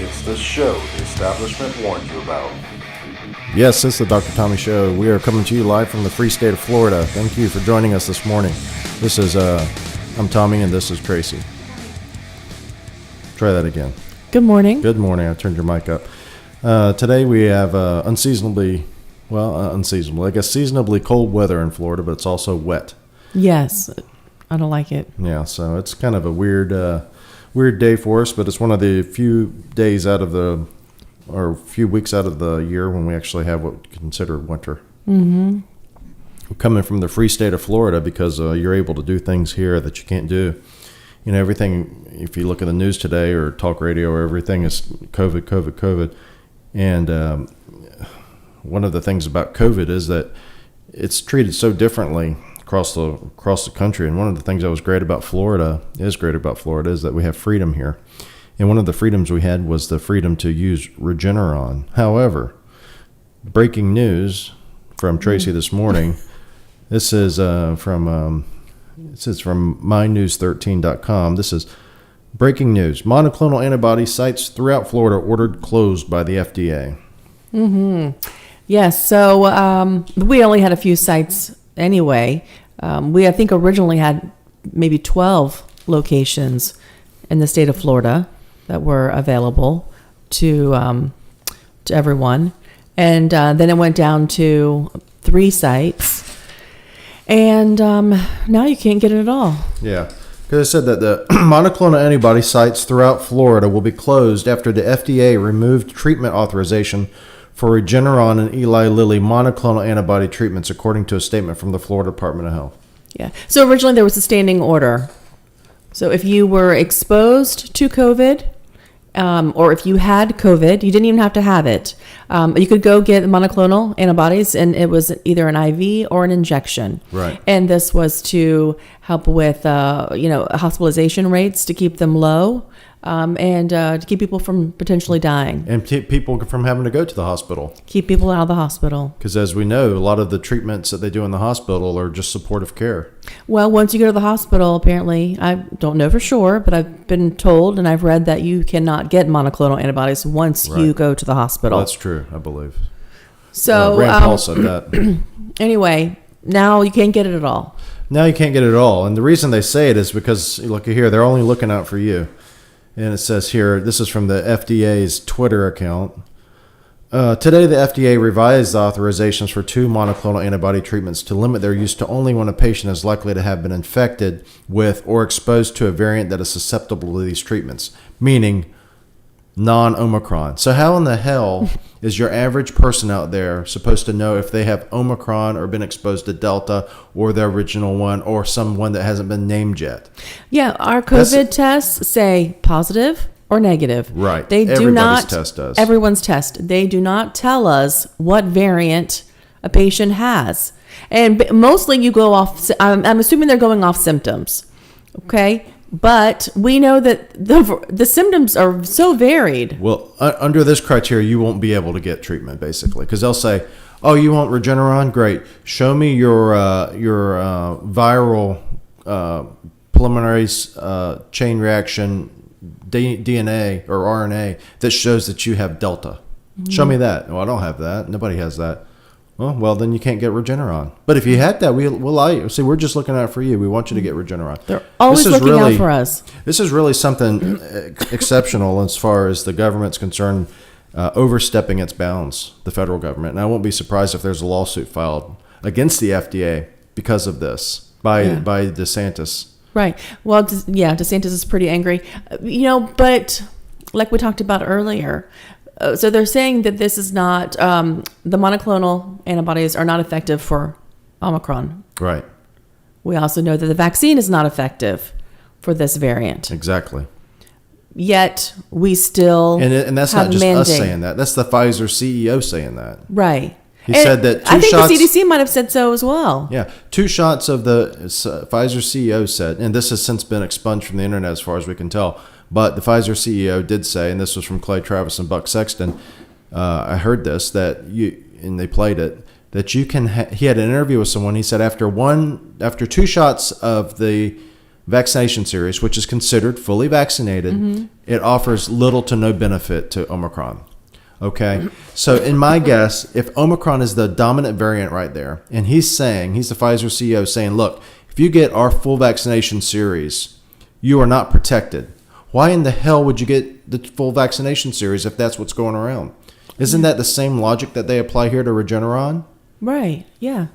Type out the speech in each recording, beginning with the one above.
It's the show the establishment warned you about. Yes, this is the Dr. Tommy Show. We are coming to you live from the free state of Florida. Thank you for joining us this morning. This is, I'm Tommy and this is Tracy. Try that again. Good morning. Good morning. I turned your mic up. Today we have unseasonably cold weather in Florida, but it's also wet. Yes, I don't like it. Yeah, so it's kind of a weird day for us, but it's one of the few days few weeks out of the year when we actually have what we consider winter. Mm-hmm. We're coming from the free state of Florida because you're able to do things here that you can't do. You know, everything, if you look at the news today or talk radio, or everything is COVID. And one of the things about COVID is that it's treated so differently across the country. And one of the things that was great about Florida is that we have freedom here. And one of the freedoms we had was the freedom to use Regeneron. However, breaking news from Tracy this morning. This is from mynews13.com. This is breaking news. Monoclonal antibody sites throughout Florida ordered closed by the FDA. Mm-hmm. Yes. So we only had a few sites anyway. We, I think, originally had maybe 12 locations in the state of Florida that were available to everyone. And then it went down to 3 sites. And now you can't get it at all. Yeah. Because it said that the monoclonal antibody sites throughout Florida will be closed after the FDA removed treatment authorization for Regeneron and Eli Lilly monoclonal antibody treatments, according to a statement from the Florida Department of Health. Yeah. So originally there was a standing order. So if you were exposed to COVID, or if you had COVID, you didn't even have to have it. You could go get monoclonal antibodies, and it was either an IV or an injection. Right. And this was to help with, hospitalization rates, to keep them low, and to keep people from potentially dying. And keep people from having to go to the hospital. Keep people out of the hospital. Because as we know, a lot of the treatments that they do in the hospital are just supportive care. Well, once you go to the hospital, apparently, I don't know for sure, but I've been told and I've read that you cannot get monoclonal antibodies once you go to the hospital. Well, that's true, I believe. So Rand Paul said that. Anyway, now you can't get it at all. Now you can't get it at all. And the reason they say it is because, look here, they're only looking out for you. And it says here, this is from the FDA's Twitter account. Today, the FDA revised the authorizations for 2 monoclonal antibody treatments to limit their use to only when a patient is likely to have been infected with or exposed to a variant that is susceptible to these treatments, meaning non-Omicron. So how in the hell is your average person out there supposed to know if they have Omicron or been exposed to Delta or the original one or someone that hasn't been named yet? Yeah, our COVID tests say positive or negative. Right. They do Everybody's not. Test does. Everyone's test. They do not tell us what variant a patient has, and mostly you go off. I'm assuming they're going off symptoms. Okay. But we know that the symptoms are so varied. Well, under this criteria, you won't be able to get treatment, basically, because they'll say, "Oh, you want Regeneron? Great. Show me your viral polymerase chain reaction DNA or RNA that shows that you have Delta. Mm-hmm. Show me that." "Oh, I don't have that. Nobody has that." Well, then you can't get Regeneron. But if you had that, we'll allow you. See, we're just looking out for you. We want you to get Regeneron. They're always looking out for us. This is really something exceptional as far as the government's concerned, overstepping its bounds, the federal government. And I won't be surprised if there's a lawsuit filed against the FDA because of this by DeSantis. Right. Well, DeSantis is pretty angry. But like we talked about earlier, so they're saying that this is not, the monoclonal antibodies are not effective for Omicron. Right. We also know that the vaccine is not effective for this variant. Exactly. Yet we still and that's have not just mandate. Us saying that. That's the Pfizer CEO saying that. Right. He said that I think the CDC might have said so as well. Yeah. 2 shots of the Pfizer CEO said, and this has since been expunged from the internet as far as we can tell, but the Pfizer CEO did say, and this was from Clay Travis and Buck Sexton, I heard this, and they played it, that you can, he had an interview with someone, he said after 2 shots of the vaccination series, which is considered fully vaccinated, it offers little to no benefit to Omicron. Okay, so in my guess, if Omicron is the dominant variant right there, and he's the Pfizer CEO saying, look, if you get our full vaccination series, you are not protected. Why in the hell would you get the full vaccination series if that's what's going around? Isn't that the same logic that they apply here to Regeneron? Right, yeah.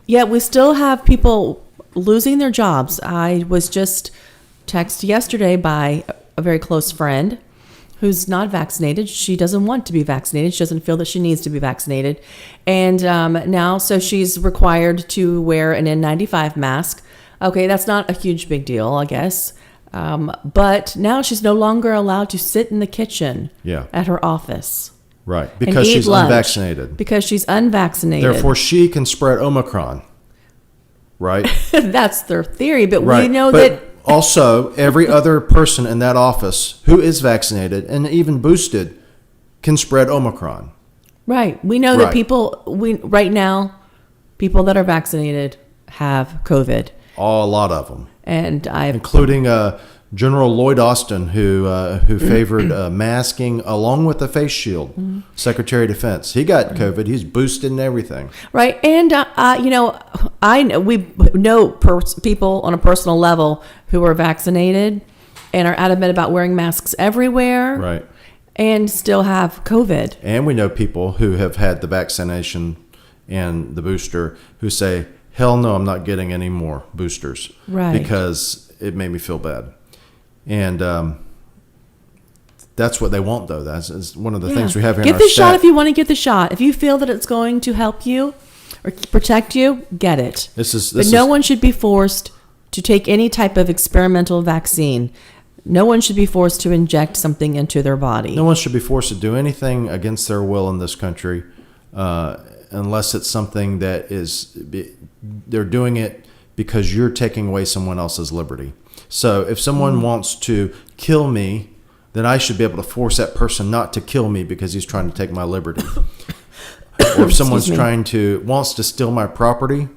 Yeah, we still have people losing their jobs. I was just texted yesterday by a very close friend who's not vaccinated. She doesn't want to be vaccinated. She doesn't feel that she needs to be vaccinated. And now, so she's required to wear an N95 mask. Okay, that's not a huge big deal, I guess. But now she's no longer allowed to sit in the kitchen at her office. Right, because she's unvaccinated. Because she's unvaccinated. Therefore, she can spread Omicron. Right? That's their theory, but we know that... Also, every other person in that office who is vaccinated and even boosted can spread Omicron. Right. We know that right now, people that are vaccinated have COVID. A lot of them. And including General Lloyd Austin, who favored masking along with the face shield. Secretary of Defense. He got COVID. He's boosted and everything. Right. And, we know people on a personal level who are vaccinated and are adamant about wearing masks everywhere. Right. And still have COVID. And we know people who have had the vaccination and the booster who say, hell no, I'm not getting any more boosters. Right. Because it made me feel bad. And that's what they want, though. That's one of the things we have here in our Get the shot if you want to get the shot. If you feel that it's going to help you or protect you, get it. But no one should be forced to take any type of experimental vaccine. No one should be forced to inject something into their body. No one should be forced to do anything against their will in this country unless it's something that they're doing it because you're taking away someone else's liberty. So if someone wants to kill me, then I should be able to force that person not to kill me because he's trying to take my liberty. Or if someone's wants to steal my property,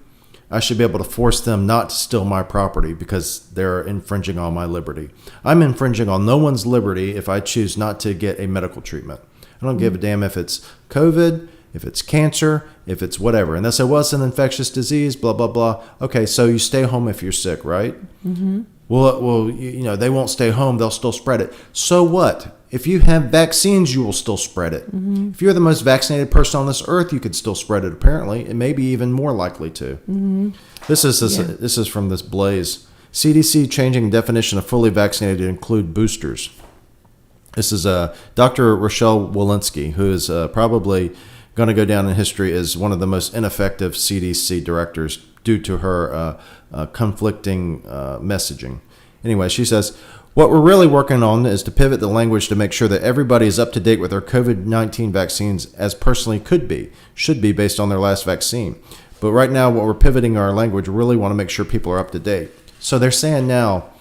I should be able to force them not to steal my property because they're infringing on my liberty. I'm infringing on no one's liberty if I choose not to get a medical treatment. I don't give a damn if it's COVID, if it's cancer, if it's whatever. And they say, well, it's an infectious disease, blah, blah, blah. Okay, so you stay home if you're sick, right? Mm-hmm. Well, they won't stay home. They'll still spread it. So what? If you have vaccines, you will still spread it. Mm-hmm. If you're the most vaccinated person on this earth, you could still spread it, apparently. It may be even more likely to. Mm-hmm. This is from this Blaze. CDC changing definition of fully vaccinated to include boosters. This is Dr. Rochelle Walensky, who is probably going to go down in history as one of the most ineffective CDC directors due to her conflicting messaging. Anyway, she says, what we're really working on is to pivot the language to make sure that everybody is up to date with their COVID-19 vaccines as personally should be based on their last vaccine. But right now, what we're pivoting our language, we really want to make sure people are up to date. So they're saying now,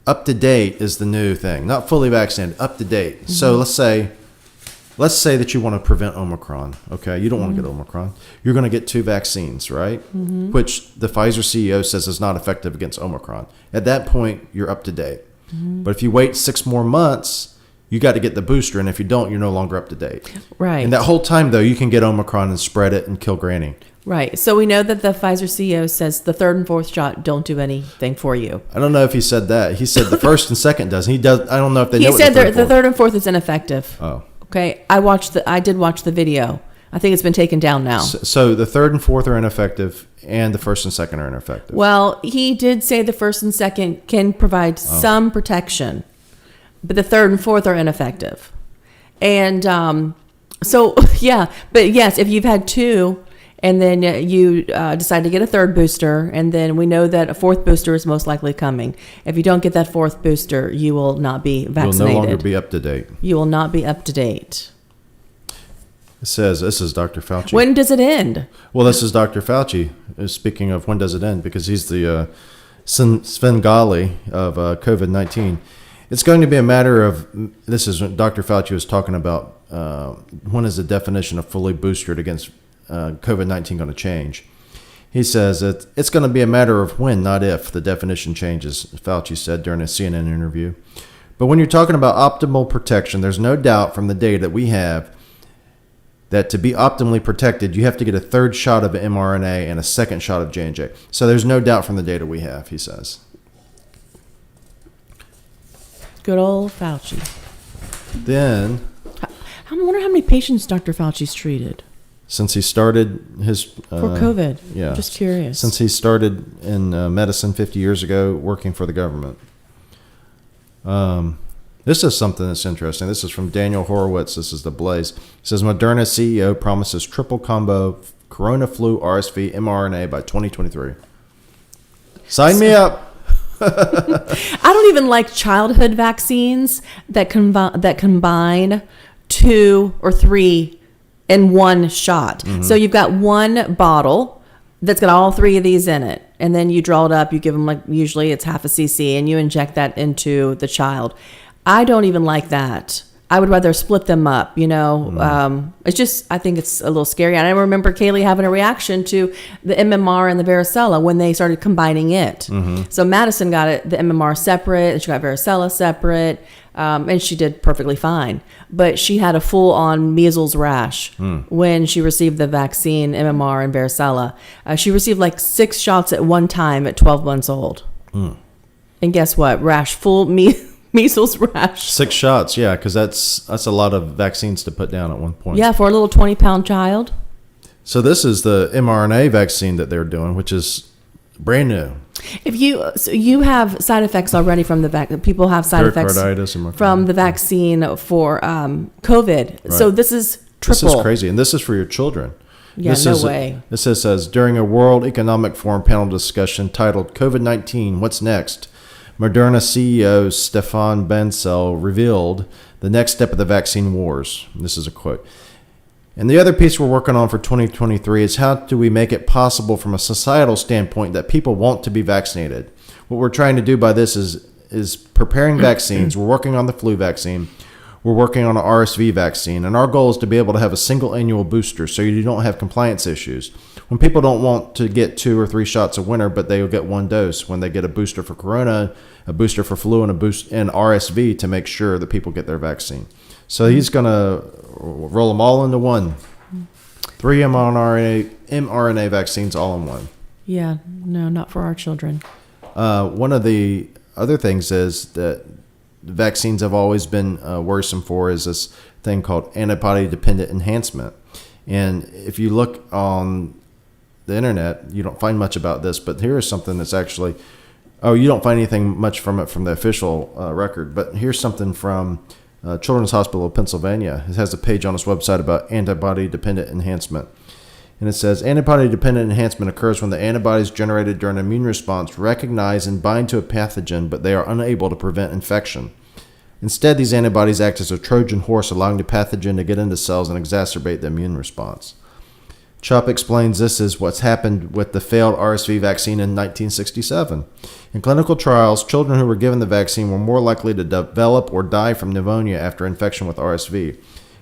up to date is the new thing, not fully vaccinated, up to date. Mm-hmm. So let's say that you want to prevent Omicron. Okay, you don't want to get Omicron. You're going to get 2 vaccines, right? Mm-hmm. Which the Pfizer CEO says is not effective against Omicron. At that point, you're up to date. Mm-hmm. But if you wait 6 more months, you got to get the booster, and if you don't, you're no longer up to date. Right. And that whole time, though, you can get Omicron and spread it and kill Granny. Right. So we know that the Pfizer CEO says the 3rd and 4th shot don't do anything for you. I don't know if he said that. He said the 1st and 2nd does. He does. I don't know if they know. He said the 3rd and 4th is ineffective. Oh. Okay. I did watch the video. I think it's been taken down now. So the 3rd and 4th are ineffective, and the 1st and 2nd are ineffective. Well, he did say the 1st and 2nd can provide some protection, but the 3rd and 4th are ineffective. And so, yeah. But yes, if you've had 2 and then you decide to get a 3rd booster, and then we know that a 4th booster is most likely coming. If you don't get that 4th booster, you will not be vaccinated. You'll no longer be up to date. You will not be up to date. It says, this is Dr. Fauci. When does it end? Well, this is Dr. Fauci speaking of when does it end, because he's the Svengali of COVID-19. It's going to be a matter of, this is what Dr. Fauci was talking about, when is the definition of fully boosted against COVID-19 going to change? He says it's going to be a matter of when, not if, the definition changes, Fauci said during a CNN interview. But when you're talking about optimal protection, there's no doubt from the data that we have that to be optimally protected, you have to get a third shot of mRNA and a second shot of J&J. So there's no doubt from the data we have, he says. Good old Fauci. Then, I wonder how many patients Dr. Fauci's treated since he started his... for COVID. Yeah. Just curious. Since he started in medicine 50 years ago, working for the government. This is something that's interesting. This is from Daniel Horowitz. This is the Blaze. It says Moderna CEO promises triple combo Corona flu RSV mRNA by 2023. Sign me up. I don't even like childhood vaccines that combine 2 or 3 in one shot. Mm-hmm. So you've got one bottle that's got all 3 of these in it, and then you draw it up. You give them, like, usually it's half a cc, and you inject that into the child. I don't even like that. I would rather split them up, you know. Mm. It's just, I think it's a little scary. And I remember Kaylee having a reaction to the MMR and the varicella when they started combining it. Mm-hmm. So Madison got it, the MMR separate, and she got varicella separate, and she did perfectly fine. But she had a full-on measles rash when she received the vaccine, MMR and varicella. She received like 6 shots at one time at 12 months old. Mm. And guess what? Measles rash. 6 shots, yeah, because that's a lot of vaccines to put down at one point. Yeah, for a little 20-pound child. So this is the mRNA vaccine that they're doing, which is brand new. So you have side effects already from the vaccine. People have side effects from the vaccine for COVID. Right. So this is triple. This is crazy, and this is for your children. Yeah, no way. This says during a World Economic Forum panel discussion titled "COVID-19: What's Next?" Moderna CEO Stefan Bancel revealed the next step of the vaccine wars. This is a quote. And the other piece we're working on for 2023 is how do we make it possible from a societal standpoint that people want to be vaccinated. What we're trying to do by this is preparing vaccines. We're working on the flu vaccine. We're working on an RSV vaccine. And our goal is to be able to have a single annual booster so you don't have compliance issues. When people don't want to get 2 or 3 shots a winter, but they will get 1 dose when they get a booster for corona, a booster for flu, and a boost in RSV to make sure that people get their vaccine. So he's going to roll them all into one. 3 mRNA vaccines all in one. Yeah, no, not for our children. One of the other things is that vaccines have always been worrisome for is this thing called antibody-dependent enhancement. And if you look on the internet, you don't find much about this, but here is something that's actually, you don't find anything much from it from the official record, but here's something from Children's Hospital of Pennsylvania. It has a page on its website about antibody-dependent enhancement. And it says, antibody-dependent enhancement occurs when the antibodies generated during an immune response recognize and bind to a pathogen, but they are unable to prevent infection. Instead, these antibodies act as a Trojan horse, allowing the pathogen to get into cells and exacerbate the immune response. Chubb explains this is what's happened with the failed RSV vaccine in 1967. In clinical trials, children who were given the vaccine were more likely to develop or die from pneumonia after infection with RSV.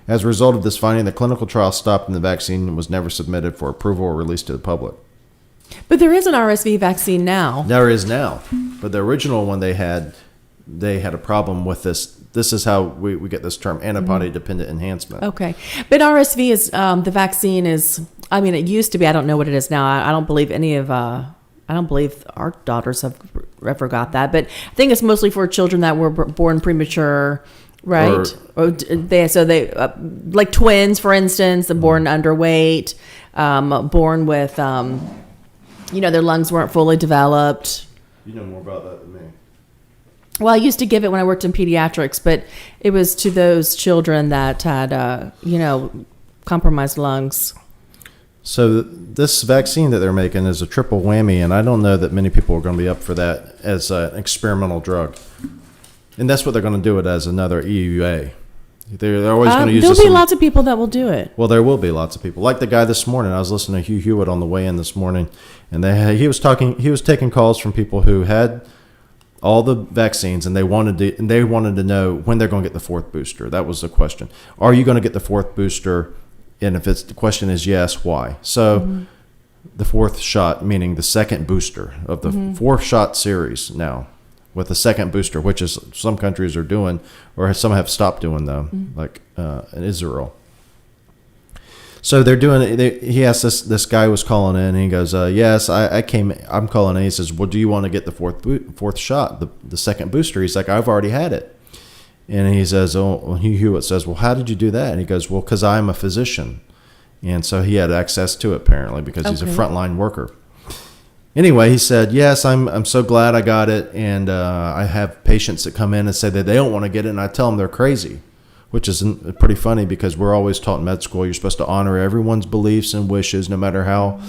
As a result of this finding, the clinical trial stopped and the vaccine was never submitted for approval or released to the public. But there is an RSV vaccine now. There is now. But the original one they had a problem with this. This is how we get this term, antibody-dependent enhancement. Okay. But RSV is, the vaccine is, I mean, it used to be, I don't know what it is now. I don't believe I don't believe our daughters have ever got that. But I think it's mostly for children that were born premature, right? Or they like twins, for instance, they're born underweight, born with, their lungs weren't fully developed. You know more about that than me. Well, I used to give it when I worked in pediatrics, but it was to those children that had, compromised lungs. So this vaccine that they're making is a triple whammy, and I don't know that many people are going to be up for that as an experimental drug. And that's what they're going to do it as, another EUA. They're always going to use this. There'll be lots of people that will do it. Well, there will be lots of people. Like the guy this morning. I was listening to Hugh Hewitt on the way in this morning, and he was taking calls from people who had all the vaccines, and they wanted to know when they're going to get the 4th booster. That was the question. Are you going to get the 4th booster? And if the question is yes, why? So the fourth shot, meaning the second booster of the 4-shot series now, with the second booster, which is some countries are doing, or some have stopped doing them, like in Israel. So they're doing it. He asked this guy was calling in, and he goes, yes, I'm calling in. He says, well, do you want to get the fourth shot, the second booster? He's like, I've already had it. And he says, Hewitt says, well, how did you do that? And he goes, well, because I'm a physician. And so he had access to it, apparently, because he's a frontline worker. Anyway, he said, yes, I'm so glad I got it. And I have patients that come in and say that they don't want to get it, and I tell them they're crazy, which is pretty funny because we're always taught in med school you're supposed to honor everyone's beliefs and wishes, no matter how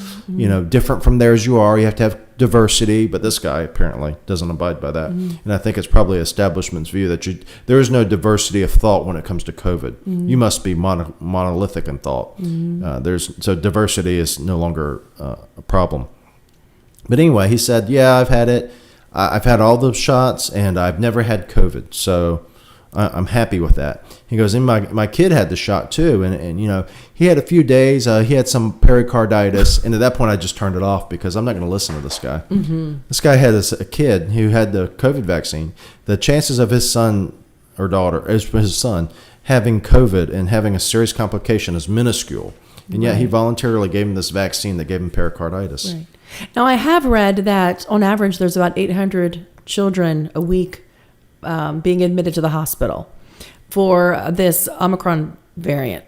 different from theirs you are. You have to have diversity, but this guy apparently doesn't abide by that. And I think it's probably establishment's view that there is no diversity of thought when it comes to COVID. You must be monolithic in thought. So diversity is no longer a problem. But anyway, he said, yeah, I've had it. I've had all the shots, and I've never had COVID, so I'm happy with that. He goes, and my kid had the shot too, and he had a few days. He had some pericarditis, and at that point I just turned it off because I'm not going to listen to this guy. This guy had a kid who had the COVID vaccine. The chances of his son or daughter, his son, having COVID and having a serious complication is minuscule, and yet he voluntarily gave him this vaccine that gave him pericarditis. Right. Now, I have read that on average there's about 800 children a week being admitted to the hospital for this Omicron variant.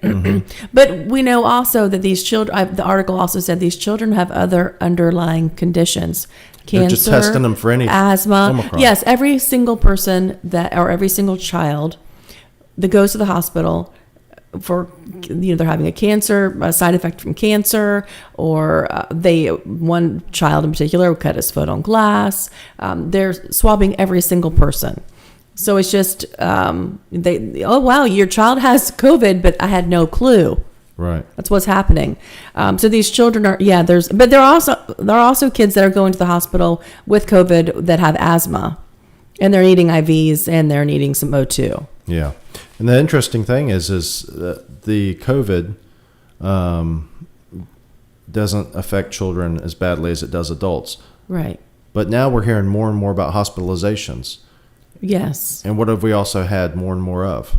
But we know also that these children, the article also said these children have other underlying conditions. Cancer, they're just testing them for any asthma. Omicron. Yes, every single person or every single child that goes to the hospital for, they're having a side effect from cancer, or one child in particular cut his foot on glass. They're swabbing every single person. So it's just, oh wow, your child has COVID, but I had no clue. Right. That's what's happening. So these children are, but there are also kids that are going to the hospital with COVID that have asthma, and they're needing IVs and they're needing some O2. Yeah. And the interesting thing is that the COVID doesn't affect children as badly as it does adults. Right. But now we're hearing more and more about hospitalizations. Yes. And what have we also had more and more of?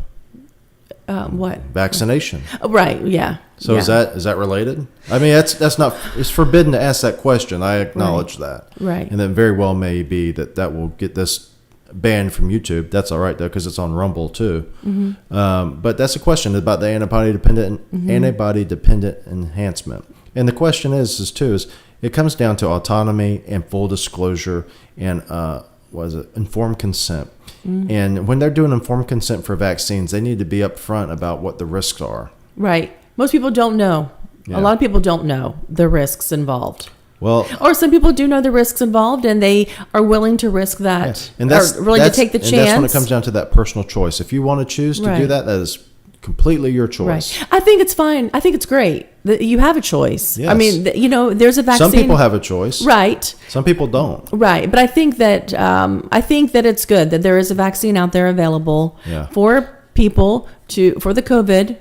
What? Vaccination. Right. Yeah. So is that related? I mean, that's not. It's forbidden to ask that question. I acknowledge that. Right. And then very well may be that will get this banned from YouTube. That's all right though, because it's on Rumble too. But that's a question about the antibody dependent enhancement. And the question is it comes down to autonomy and full disclosure and informed consent. And when they're doing informed consent for vaccines, they need to be upfront about what the risks are. Right. Most people don't know. Yeah. A lot of people don't know the risks involved. Well, or some people do know the risks involved, and they are willing to risk that, and that's willing to take the chance. And that's when it comes down to that personal choice. If you want to choose to do that, that is completely your choice. Right. I think it's fine. I think it's great that you have a choice. Yes. I mean, there's a vaccine. Some people have a choice. Right. Some people don't. Right. But I think that it's good that there is a vaccine out there available for people for the COVID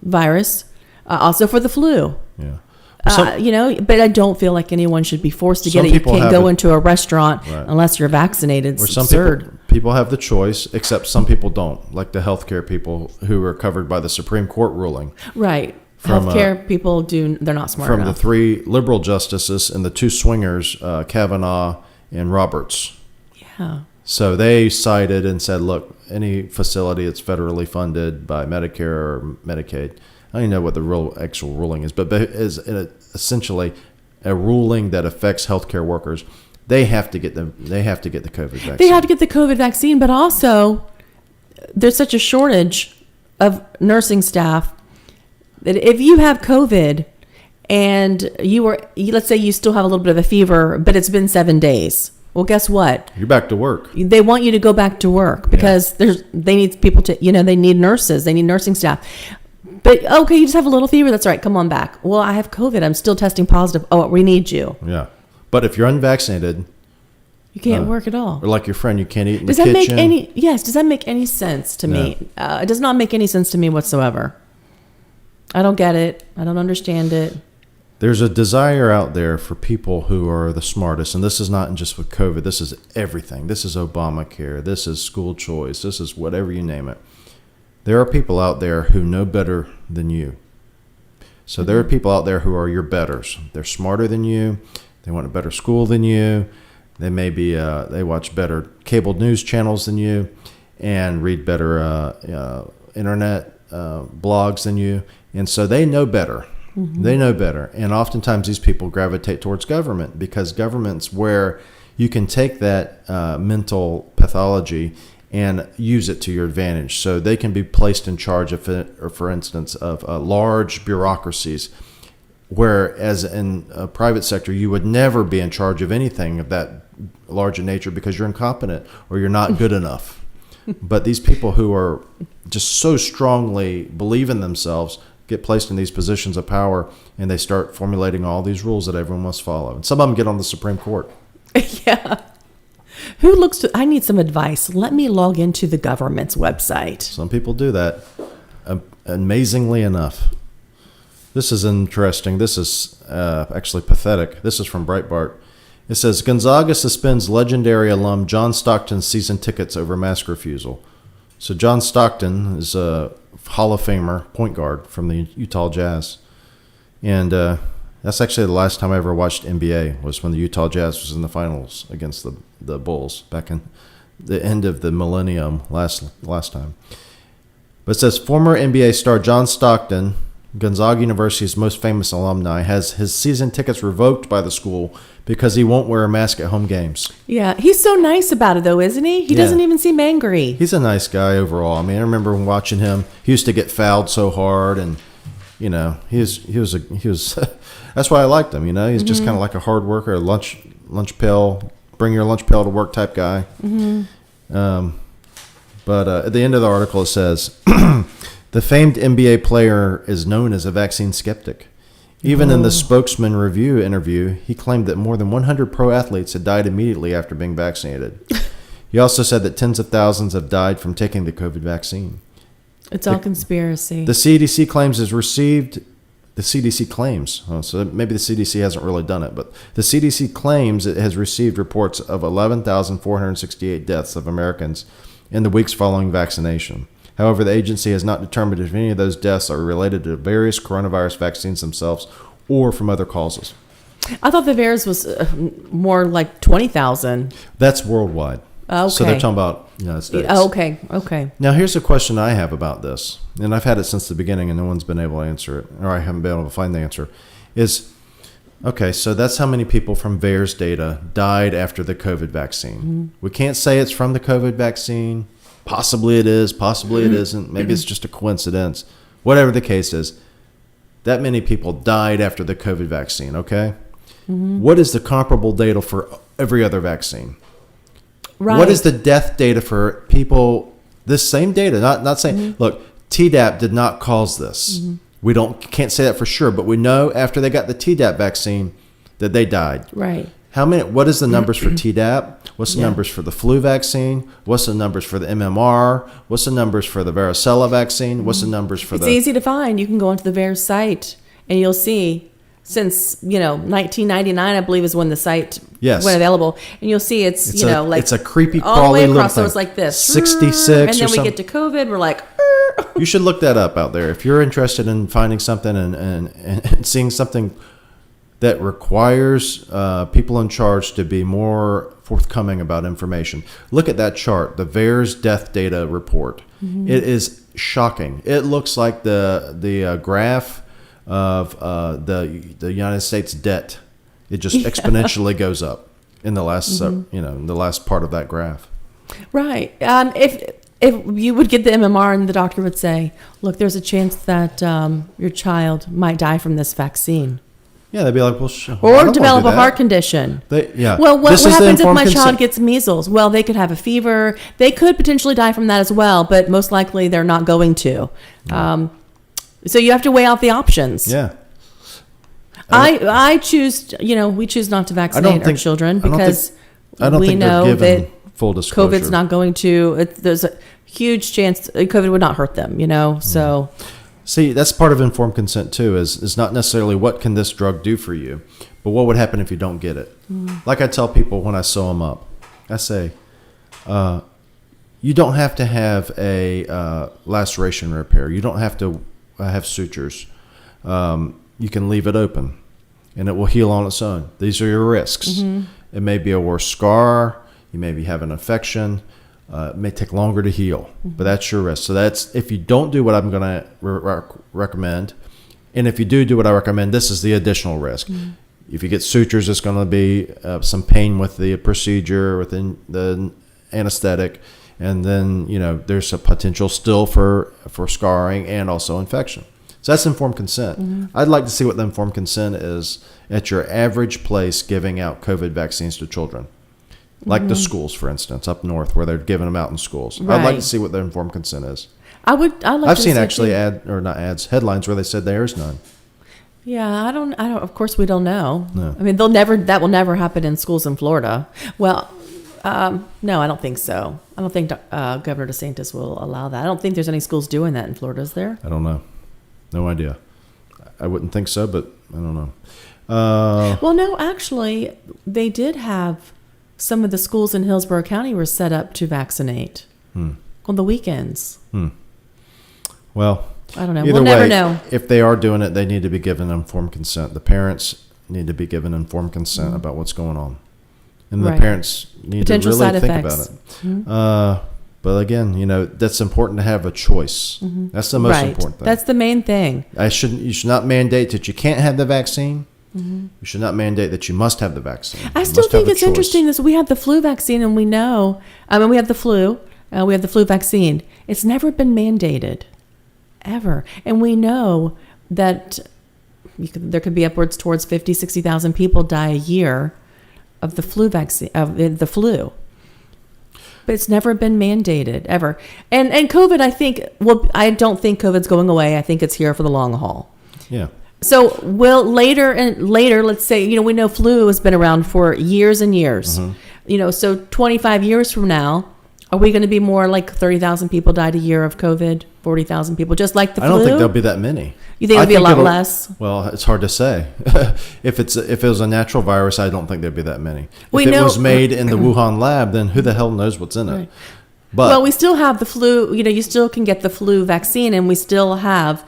virus, also for the flu. Yeah. But I don't feel like anyone should be forced to get it. You can't go into a restaurant unless you're vaccinated. It's absurd. People have the choice, except some people don't, like the healthcare people who are covered by the Supreme Court ruling. Right. Healthcare people they're not smart enough. From the 3 liberal justices and the 2 swingers, Kavanaugh and Roberts. Yeah. So they cited and said, look, any facility that's federally funded by Medicare or Medicaid, I don't even know what the actual ruling is, but is essentially a ruling that affects healthcare workers. They have to get the COVID vaccine. They have to get the COVID vaccine, but also there's such a shortage of nursing staff that if you have COVID and let's say you still have a little bit of a fever, but it's been 7 days. Well, guess what? You're back to work. They want you to go back to work because they need people to, they need nurses, they need nursing staff. But okay, you just have a little fever. That's all right. Come on back. Well, I have COVID. I'm still testing positive. Oh, we need you. Yeah, but if you're unvaccinated, you can't work at all. Or like your friend, you can't eat in the kitchen. Does that make any sense to me? It does not make any sense to me whatsoever. I don't get it. I don't understand it. there's a desire out there for people who are the smartest, and this is not just with COVID. This is everything. This is Obamacare. This is school choice. This is whatever you name it. There are people out there who know better than you. So there are people out there who are your betters. They're smarter than you. They want a better school than you. They may be they watch better cable news channels than you, and read better internet blogs than you, and so they know better. They know better. And oftentimes these people gravitate towards government because government's where you can take that mental pathology and use it to your advantage. So they can be placed in charge of, for instance, of large bureaucracies, whereas in a private sector, you would never be in charge of anything of that large in nature because you're incompetent or you're not good enough. But these people who are just so strongly believe in themselves get placed in these positions of power, and they start formulating all these rules that everyone must follow. And some of them get on the Supreme Court. Yeah. Who looks to, I need some advice. Let me log into the government's website. Some people do that, amazingly enough. This is interesting. This is actually pathetic. This is from Breitbart. It says, Gonzaga suspends legendary alum John Stockton's season tickets over mask refusal. So John Stockton is a Hall of Famer point guard from the Utah Jazz. And that's actually the last time I ever watched NBA, was when the Utah Jazz was in the finals against the Bulls back in the end of the millennium last time. But it says, former NBA star John Stockton, Gonzaga University's most famous alumni, has his season tickets revoked by the school because he won't wear a mask at home games. Yeah, he's so nice about it, though, isn't he? He doesn't even seem angry. He's a nice guy overall. I mean, I remember watching him. He used to get fouled so hard, and he was. That's why I liked him. He's just kind of like a hard worker, a lunch pail, bring your lunch pail to work type guy. But at the end of the article, it says, the famed NBA player is known as a vaccine skeptic. Even in the Spokesman Review interview, he claimed that more than 100 pro athletes had died immediately after being vaccinated. He also said that tens of thousands have died from taking the COVID vaccine. It's all conspiracy. The CDC claims so maybe the CDC hasn't really done it, but the CDC claims it has received reports of 11,468 deaths of Americans in the weeks following vaccination. However, the agency has not determined if any of those deaths are related to various coronavirus vaccines themselves or from other causes. I thought the VAERS was more like 20,000. That's worldwide. Okay. So they're talking about United States. Okay. Now, here's a question I have about this, and I've had it since the beginning, and no one's been able to answer it, or I haven't been able to find the answer, is, okay, so that's how many people from VAERS data died after the COVID vaccine. We can't say it's from the COVID vaccine. Possibly it is, possibly it isn't. Maybe it's just a coincidence. Whatever the case is, that many people died after the COVID vaccine, okay? What is the comparable data for every other vaccine? Right. What is the death data for people, this same data, not saying, look, Tdap did not cause this. We can't say that for sure, but we know after they got the Tdap vaccine that they died. Right. What is the numbers for Tdap? What's the numbers for the flu vaccine? What's the numbers for the MMR? What's the numbers for the varicella vaccine? What's the numbers for It's easy to find. You can go onto the VAERS site and you'll see, since 1999, I believe, is when the site went available, and you'll see it's a creepy crawly all the way little across. thing. So it's like this 66, and then or we something. get to COVID. We're like, You should look that up out there if you're interested in finding something and seeing something that requires people in charge to be more forthcoming about information. Look at that chart, the VAERS death data report. It is shocking. It looks like the graph of the United States debt. It just exponentially goes up in the last in the last part of that graph. right. If you would get the MMR and the doctor would say, look, there's a chance that your child might die from this vaccine. Yeah, they'd be like, well, or develop a heart condition. Well, what happens if my child gets measles? Well, they could have a fever. They could potentially die from that as well, but most likely they're not going to. So you have to weigh out the options. Yeah. I choose, we choose not to vaccinate our children because we know that full disclosure. COVID's not going to, there's a huge chance COVID would not hurt them, so. See, that's part of informed consent too. Is not necessarily what can this drug do for you, but what would happen if you don't get it. Like I tell people when I sew them up, I say, you don't have to have a laceration repair. You don't have to have sutures. You can leave it open, and it will heal on its own. These are your risks. It may be a worse scar. You may have an infection. It may take longer to heal, but that's your risk. So that's if you don't do what I'm going to recommend, and if you do what I recommend, this is the additional risk. If you get sutures, it's going to be some pain with the procedure, within the anesthetic, and then there's a potential still for scarring and also infection. So that's informed consent. I'd like to see what the informed consent is at your average place giving out COVID vaccines to children. Like the schools, for instance, up north where they're giving them out in schools. Right. I'd like to see what the informed consent is. I've seen actually headlines where they said there is none. Yeah, I don't. Of course, we don't know. No. I mean, that will never happen in schools in Florida. Well, no, I don't think so. I don't think Governor DeSantis will allow that. I don't think there's any schools doing that in Florida, is there? I don't know. No idea. I wouldn't think so, but I don't know. Well, no, actually, they did have some of the schools in Hillsborough County were set up to vaccinate on the weekends. Well, I don't know. Either We'll way, never know. If they are doing it, they need to be given informed consent. The parents need to be given informed consent about what's going on. And the Right. parents need Potential to really side think effects. about it. But again, that's important to have a choice. That's the most Right. important thing. That's the main thing. You should not mandate that you can't have the vaccine. You should not mandate that you must have the vaccine. I You still must have think a it's choice. interesting that we have the flu vaccine and we know, we have the flu. We have the flu vaccine. It's never been mandated, ever. And we know that there could be upwards towards 50, 60,000 people die a year of the flu vaccine, of the flu. But it's never been mandated, ever. And COVID, I don't think COVID's going away. I think it's here for the long haul. Yeah. So later, let's say, we know flu has been around for years and years. So 25 years from now, are we going to be more like 30,000 people died a year of COVID, 40,000 people, just like the flu? I don't think there'll be that many. You think it'll be a lot less? Well, it's hard to say. If it was a natural virus, I don't think there'd be that many. We If it know- was made in the Wuhan lab, then who the hell knows what's in it? Right. But Well, we still have the flu. You still can get the flu vaccine, and we still have,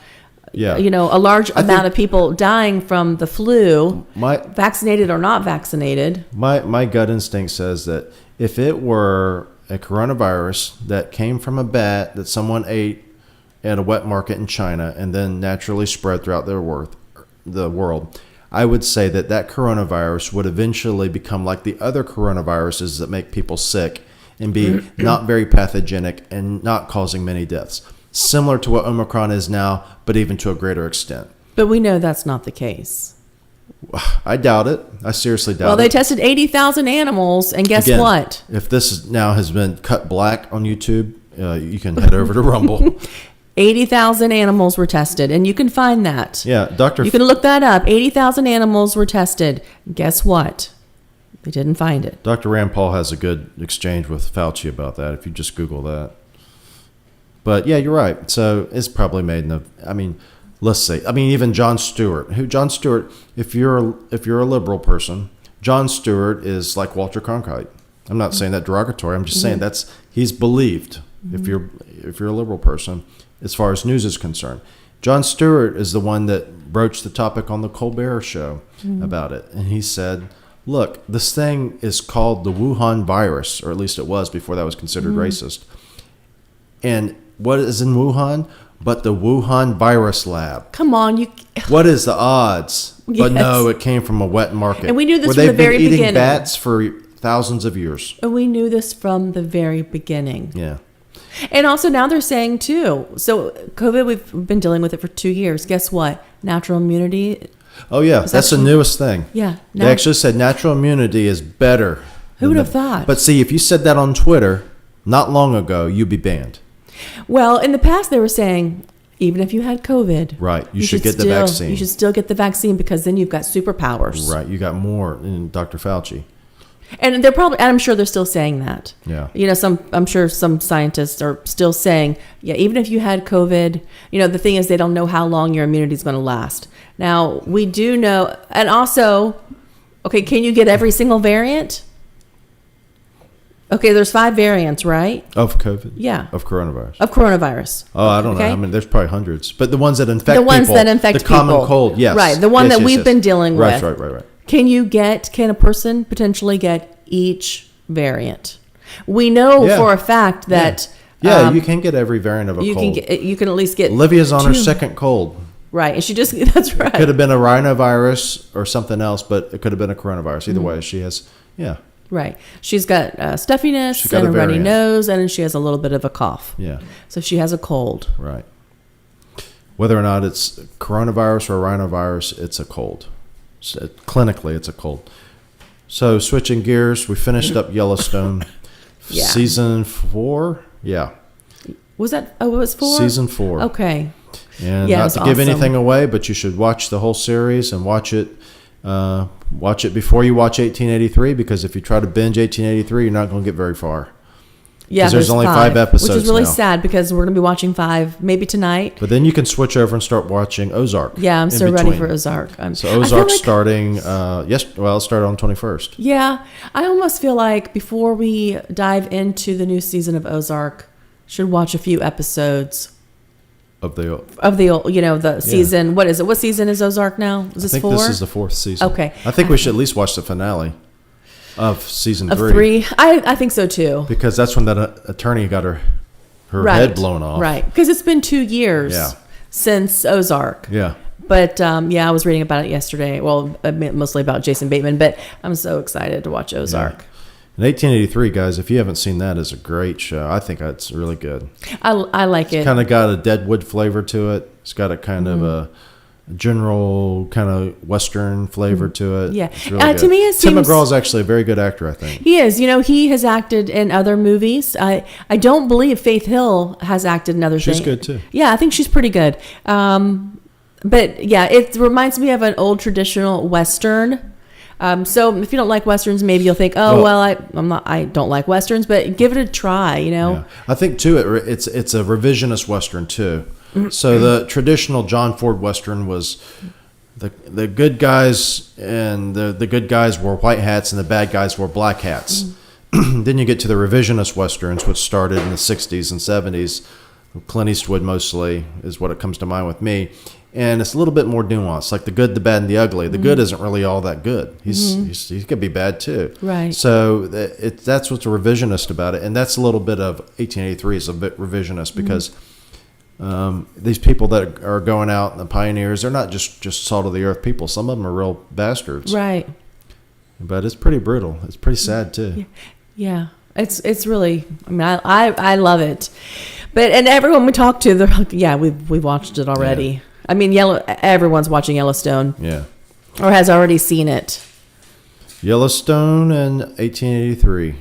a large amount of people dying from the flu, vaccinated or not vaccinated. My gut instinct says that if it were a coronavirus that came from a bat that someone ate at a wet market in China and then naturally spread throughout the world, I would say that coronavirus would eventually become like the other coronaviruses that make people sick and be not very pathogenic and not causing many deaths. Similar to what Omicron is now, but even to a greater extent. But we know that's not the case. I doubt it. I seriously doubt it. Well, they tested 80,000 animals, and guess Again, what? If this now has been cut black on YouTube, you can head over to Rumble. 80,000 animals were tested, and you can find that. Yeah, You can look that up. 80,000 animals were tested. Guess what? They didn't find it. Dr. Rand Paul has a good exchange with Fauci about that, if you just Google that. But yeah, you're right. So it's probably made let's see. Even John Stewart. If you're a liberal person, John Stewart is like Walter Cronkite. I'm not saying that derogatory. I'm just saying he's believed. If you're a liberal person, as far as news is concerned, John Stewart is the one that broached the topic on the Colbert Show about it, and he said, "Look, this thing is called the Wuhan virus, or at least it was before that was considered racist. And what is in Wuhan? But the Wuhan virus lab. Come on, you. What is the odds? Yes. But no, it came from a wet market. And we knew this where from the they've been very eating beginning. bats for thousands of years. And we knew this from the very beginning. Yeah. And also now they're saying too. So COVID, we've been dealing with it for 2 years. Guess what? Natural immunity. Oh yeah, that's the newest thing. Yeah. They actually said natural immunity is better. Who would have thought? But see, if you said that on Twitter not long ago, you'd be banned. Well, in the past they were saying even if you had COVID, right, you should get the vaccine. You should still get the vaccine because then you've got superpowers. Right, you got more in Dr. Fauci. And I'm sure they're still saying that. Yeah. I'm sure some scientists are still saying, yeah, even if you had COVID, the thing is they don't know how long your immunity is going to last. Now, we do know, and also, okay, can you get every single variant? Okay, there's 5 variants, right? Of COVID? Yeah. Of coronavirus? Of coronavirus. Oh, I don't know. I mean, there's probably hundreds. But the ones that infect people. The ones that infect people. The common cold, yes. Right, the one that we've been dealing with. Right. Can a person potentially get each variant? We know for a fact that... Yeah, you can get every variant of a cold. You can at least get... Olivia's on her second cold. Right, and that's right. It could have been a rhinovirus or something else, but it could have been a coronavirus. Either way, she has... Yeah. Right. She's got stuffiness and a runny nose, and she has a little bit of a cough. Yeah. So she has a cold. Right. Whether or not it's coronavirus or rhinovirus, it's a cold. So clinically, it's a cold. So switching gears, we finished up Yellowstone. Yeah. Season 4? Yeah. Was that? Oh, it was 4? Season 4. Okay. And not to give anything away, but you should watch the whole series and watch it before you watch 1883, because if you try to binge 1883, you're not going to get very far. Yeah, because there's only 5 episodes, which is really now. sad because we're going to be watching 5 maybe tonight. But then you can switch over and start watching Ozark. Yeah, I'm so ready for Ozark. So Ozark's starting. It started on 21st. Yeah, I almost feel like before we dive into the new season of Ozark, should watch a few episodes. Of the season. What is it? What season is Ozark now? Is this 4? This is the 4th season. Okay. I think we should at least watch the finale of season 3. Of 3? I think so too. Because that's when that attorney got her head blown off. Right. Because it's been 2 years since Ozark. Yeah. But I was reading about it yesterday. Well, mostly about Jason Bateman, but I'm so excited to watch Ozark. Yeah. And 1883, guys, if you haven't seen that, is a great show. I think it's really good. I like it. It's kind of got a Deadwood flavor to it. It's got a kind of a general kind of Western flavor to it. Yeah. It's really good. To me, it seems... Tim McGraw is actually a very good actor, I think. He is. He has acted in other movies. I don't believe Faith Hill has acted in other things. She's good, too. Yeah, I think she's pretty good. But, yeah, it reminds me of an old traditional Western. So if you don't like Westerns, maybe you'll think, I don't like Westerns, but give it a try, Yeah. I think, too, it's a revisionist Western, too. So the traditional John Ford Western was the good guys, and the good guys wore white hats and the bad guys wore black hats. Then you get to the revisionist Westerns, which started in the 60s and 70s. Clint Eastwood mostly is what it comes to mind with me. And it's a little bit more nuanced, like the good, the bad, and the ugly. The good isn't really all that good. He could be bad too. Right. So that's what's revisionist about it, and that's a little bit of 1883 is a bit revisionist because these people that are going out, the pioneers, they're not just salt of the earth people. Some of them are real bastards. Right. But it's pretty brutal. It's pretty sad too. Yeah. It's really. I mean, I love it. But everyone we talk to, they're like, yeah, we've watched it already. Yeah. I mean, everyone's watching Yellowstone. Yeah. Or has already seen it. Yellowstone and 1883.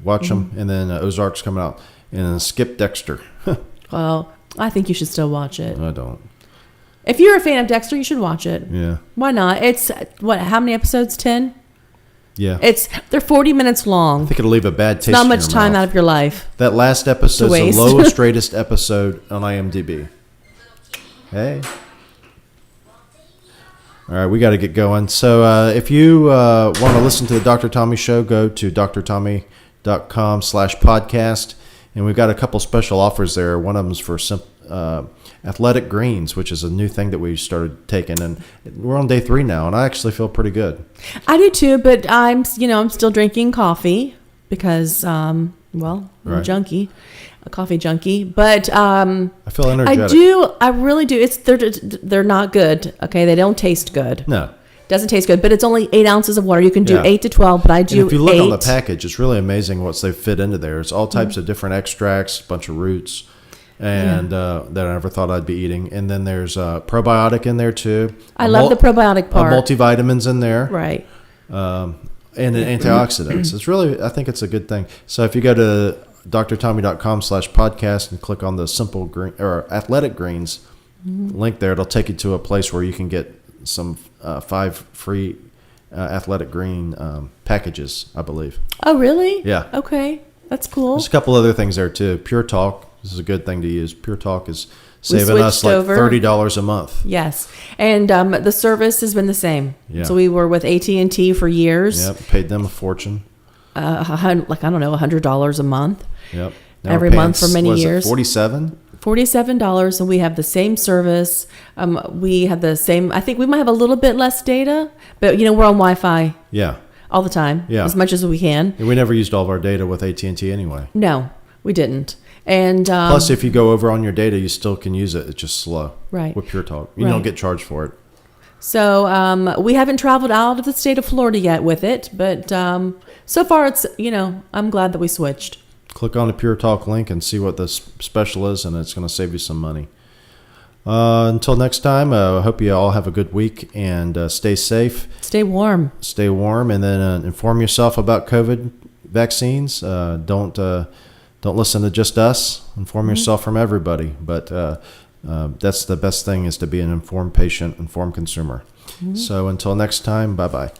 Watch them. And then Ozark's coming out. And then skip Dexter. Well, I think you should still watch it. I don't. If you're a fan of Dexter, you should watch it. Yeah. Why not? It's, how many episodes? 10? Yeah. They're 40 minutes long. I think it'll leave a bad taste in your your mouth. Not much time out of your life. That last episode is the lowest ratest episode on IMDb. Hey. All right, we got to get going. So if you want to listen to the Dr. Tommy Show, go to drtommy.com/podcast. And we've got a couple special offers there. One of them is for athletic greens, which is a new thing that we started taking. And we're on day 3 now, and I actually feel pretty good. I do too, but I'm still drinking coffee because, I'm a junkie. A coffee junkie, but I feel energetic. I really do. They're not good. Okay, they don't taste good. No, doesn't taste good. But it's only 8 ounces of water. You can do 8 to 12, but I do. And if you look 8. on the package, it's really amazing what they fit into there. It's all types of different extracts, a bunch of roots, and that I never thought I'd be eating. And then there's probiotic in there too. I love the probiotic part. Multivitamins in there, right? And antioxidants. It's really, I think it's a good thing. So if you go to drtommy.com/podcast and click on the simple green or athletic greens link there, it'll take you to a place where you can get some 5 free athletic green packages, I believe. Oh, really? Yeah. Okay. That's cool. There's a couple other things there too. Pure Talk. This is a good thing to use. Pure Talk is saving us like $30 a month. Yes, and the service has been the same. Yeah. So we were with AT&T for years. Yep. Paid them a fortune. Like I don't know, $100 a month. Yep. Now Every we're paying, month for many years. $47, and we have the same service. We have the same. I think we might have a little bit less data, but we're on Wi-Fi. Yeah. All the time. Yeah. As much as we can. And we never used all of our data with AT&T anyway. No, we didn't. And plus, if you go over on your data, you still can use it. It's just slow. Right. With Pure Talk, you don't get charged for it. So we haven't traveled out of the state of Florida yet with it, but so far it's I'm glad that we switched. Click on the Pure Talk link and see what the special is, and it's going to save you some money. Until next time, I hope you all have a good week and stay safe. Stay warm. Stay warm, and then inform yourself about COVID vaccines. Don't listen to just us. Inform yourself from everybody. But that's the best thing, is to be an informed patient, informed consumer. So until next time, bye-bye.